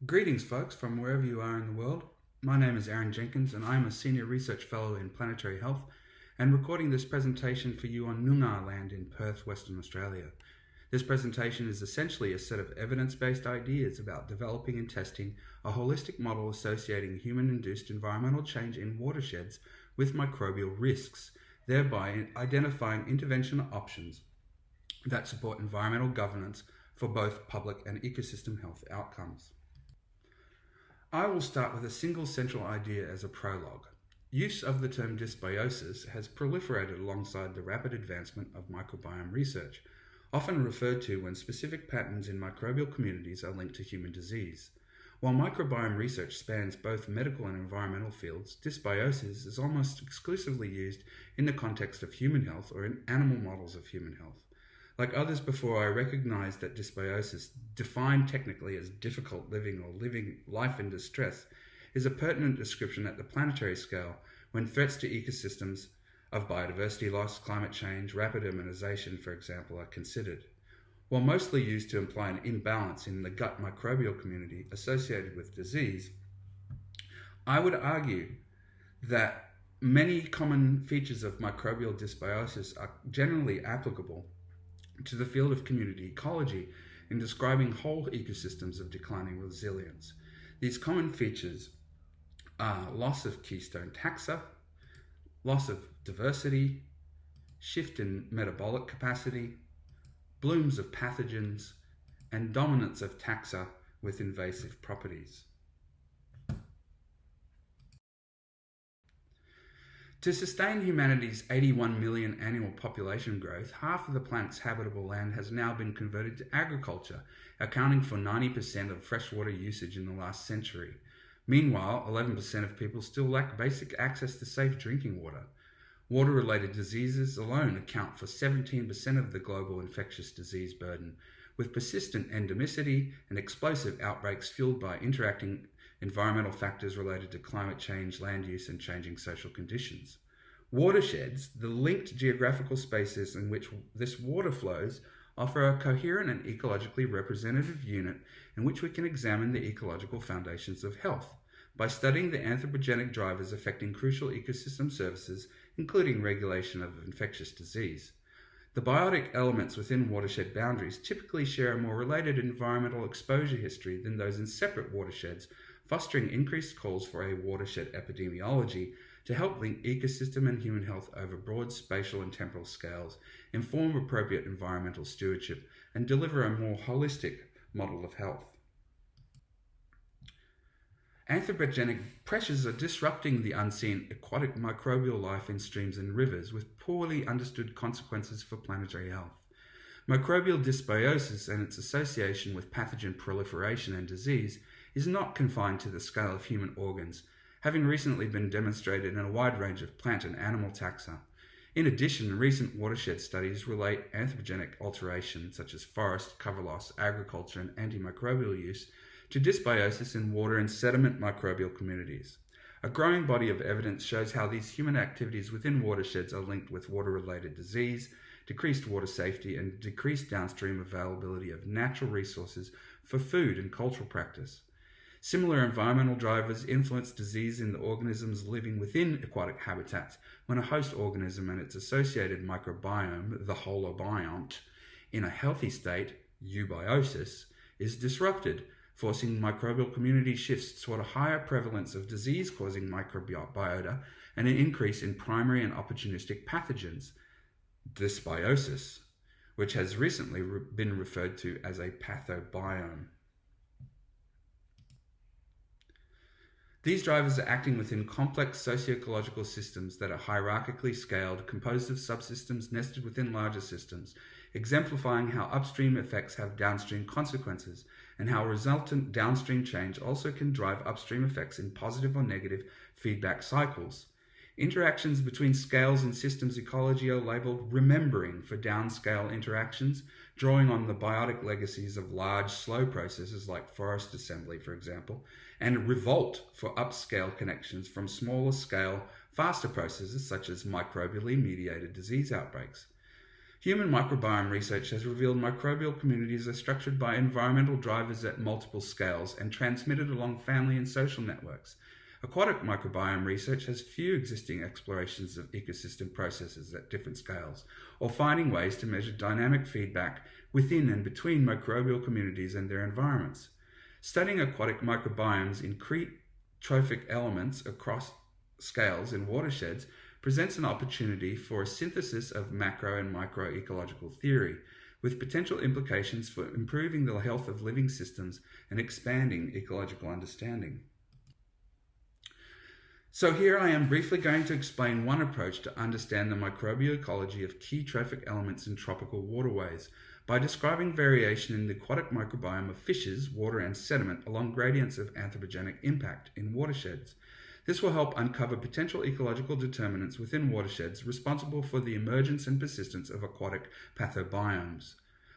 Greetings, folks, from wherever you are in the world. My name is Jenkins, and I am a Senior Research Fellow in Planetary Health and recording this presentation for you on Noongar land in Perth, Western Australia. This presentation is essentially a set of evidence-based ideas about developing and testing a holistic model associating human-induced environmental change in watersheds with microbial risks, thereby identifying intervention options that support environmental governance for both public and ecosystem health outcomes. I will start with a single central idea as a prologue. Use of the term dysbiosis has proliferated alongside the rapid advancement of microbiome research, often referred to when specific patterns in microbial communities are linked to human disease. While microbiome research spans both medical and environmental fields, dysbiosis is almost exclusively used in the context of human health or in animal models of human health. Like others before, I recognize that dysbiosis, defined technically as difficult living or living life in distress, is a pertinent description at the planetary scale when threats to ecosystems of biodiversity loss, climate change, rapid urbanization, for example, are considered. While mostly used to imply an imbalance in the gut microbial community associated with disease, I would argue that many common features of microbial dysbiosis are generally applicable to the field of community ecology in describing whole ecosystems of declining resilience. These common features are loss of keystone taxa, loss of diversity, shift in metabolic capacity, blooms of pathogens, and dominance of taxa with invasive properties. To sustain humanity's 81 million annual population growth, half of the planet's habitable land has now been converted to agriculture, accounting for 90% of freshwater usage in the last century. Meanwhile, 11% of people still lack basic access to safe drinking water. Water-related diseases alone account for 17% of the global infectious disease burden, with persistent endemicity and explosive outbreaks fueled by interacting environmental factors related to climate change, land use, and changing social conditions. Watersheds, the linked geographical spaces in which this water flows, offer a coherent and ecologically representative unit in which we can examine the ecological foundations of health by studying the anthropogenic drivers affecting crucial ecosystem services, including regulation of infectious disease. The biotic elements within watershed boundaries typically share a more related environmental exposure history than those in separate watersheds, fostering increased calls for a watershed epidemiology to help link ecosystem and human health over broad spatial and temporal scales, inform appropriate environmental stewardship, and deliver a more holistic model of health. Anthropogenic pressures are disrupting the unseen aquatic microbial life in streams and rivers with poorly understood consequences for planetary health. Microbial dysbiosis and its association with pathogen proliferation and disease is not confined to the scale of human organs, having recently been demonstrated in a wide range of plant and animal taxa. In addition, recent watershed studies relate anthropogenic alteration such as forest, cover loss, agriculture, and antimicrobial use to dysbiosis in water and sediment microbial communities. A growing body of evidence shows how these human activities within watersheds are linked with water-related disease, decreased water safety, and decreased downstream availability of natural resources for food and cultural practice. Similar environmental drivers influence disease in the organisms living within aquatic habitats when a host organism and its associated microbiome, the holobiont, in a healthy state, eubiosis, is disrupted, forcing microbial community shifts toward a higher prevalence of disease-causing microbiota and an increase in primary and opportunistic pathogens, dysbiosis, which has recently been referred to as a pathobiome. These drivers are acting within complex socio-ecological systems that are hierarchically scaled, composed of subsystems nested within larger systems, exemplifying how upstream effects have downstream consequences, and how resultant downstream change also can drive upstream effects in positive or negative feedback cycles. Interactions between scales and systems ecology are labeled remembering for downscale interactions, drawing on the biotic legacies of large, slow processes like forest assembly, for example, and revolt for upscale connections from smaller scale, faster processes such as microbially mediated disease outbreaks. Human microbiome research has revealed microbial communities are structured by environmental drivers at multiple scales and transmitted along family and social networks. Aquatic microbiome research has few existing explorations of ecosystem processes at different scales, or finding ways to measure dynamic feedback within and between microbial communities and their environments. Studying aquatic microbiomes in trophic elements across scales in watersheds presents an opportunity for a synthesis of macro and micro ecological theory, with potential implications for improving the health of living systems and expanding ecological understanding. So here I am briefly going to explain one approach to understand the microbiology of key trophic elements in tropical waterways by describing variation in the aquatic microbiome of fishes, water and sediment along gradients of anthropogenic impact in watersheds. This will help uncover potential ecological determinants within watersheds responsible for the emergence and persistence of aquatic pathobiomes.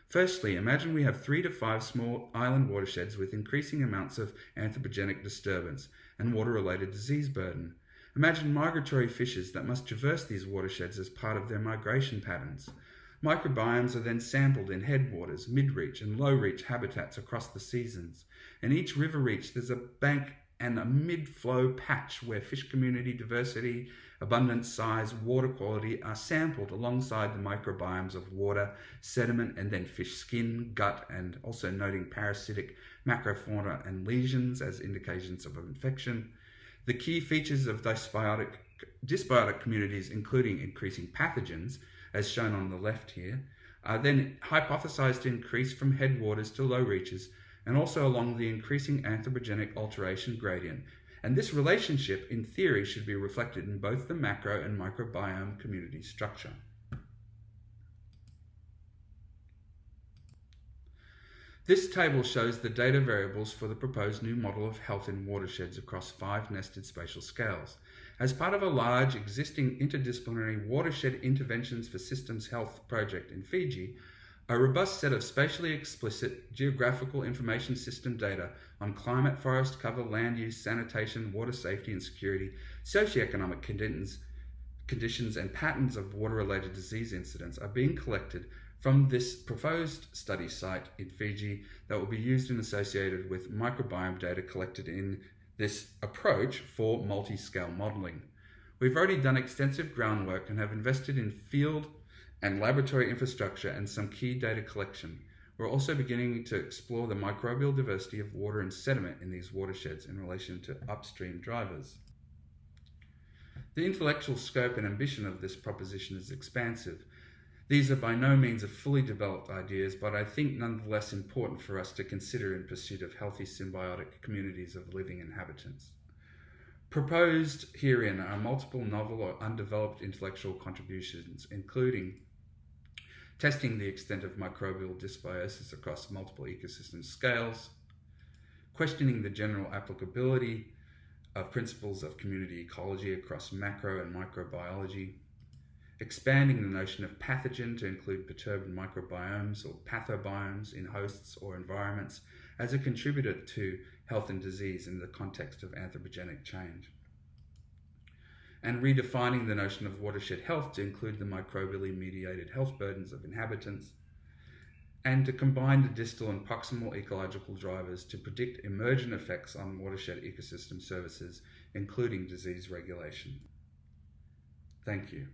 Firstly, imagine we have 3 to 5 small island watersheds with increasing amounts of anthropogenic disturbance and water-related disease burden. Imagine migratory fishes that must traverse these watersheds as part of their migration patterns. Microbiomes are then sampled in headwaters, mid-reach and low-reach habitats across the seasons. In each river reach, there's a bank and a mid-flow patch where fish community diversity, abundance, size, water quality are sampled alongside the microbiomes of water, sediment, and then fish skin, gut, and also noting parasitic macrofauna and lesions as indications of infection. The key features of dysbiotic communities, including increasing pathogens, as shown on the left here, are then hypothesized to increase from headwaters to low reaches and also along the increasing anthropogenic alteration gradient. And this relationship, in theory, should be reflected in both the macro and microbiome community structure. This table shows the data variables for the proposed new model of health in watersheds across 5 nested spatial scales. As part of a large existing interdisciplinary watershed interventions for systems health project in Fiji, a robust set of spatially explicit geographical information system data on climate, forest cover, land use, sanitation, water safety and security, socioeconomic conditions and patterns of water-related disease incidents are being collected from this proposed study site in Fiji that will be used and associated with microbiome data collected in this approach for multi-scale modeling. We've already done extensive groundwork and have invested in field and laboratory infrastructure and some key data collection. We're also beginning to explore the microbial diversity of water and sediment in these watersheds in relation to upstream drivers. The intellectual scope and ambition of this proposition is expansive. These are by no means fully developed ideas, but I think nonetheless important for us to consider in pursuit of healthy symbiotic communities of living inhabitants. Proposed herein are multiple novel or undeveloped intellectual contributions, including testing the extent of microbial dysbiosis across multiple ecosystem scales, questioning the general applicability of principles of community ecology across macro and microbiology, expanding the notion of pathogen to include perturbed microbiomes or pathobiomes in hosts or environments as a contributor to health and disease in the context of anthropogenic change, and redefining the notion of watershed health to include the microbially mediated health burdens of inhabitants, and to combine the distal and proximal ecological drivers to predict emergent effects on watershed ecosystem services, including disease regulation. Thank you.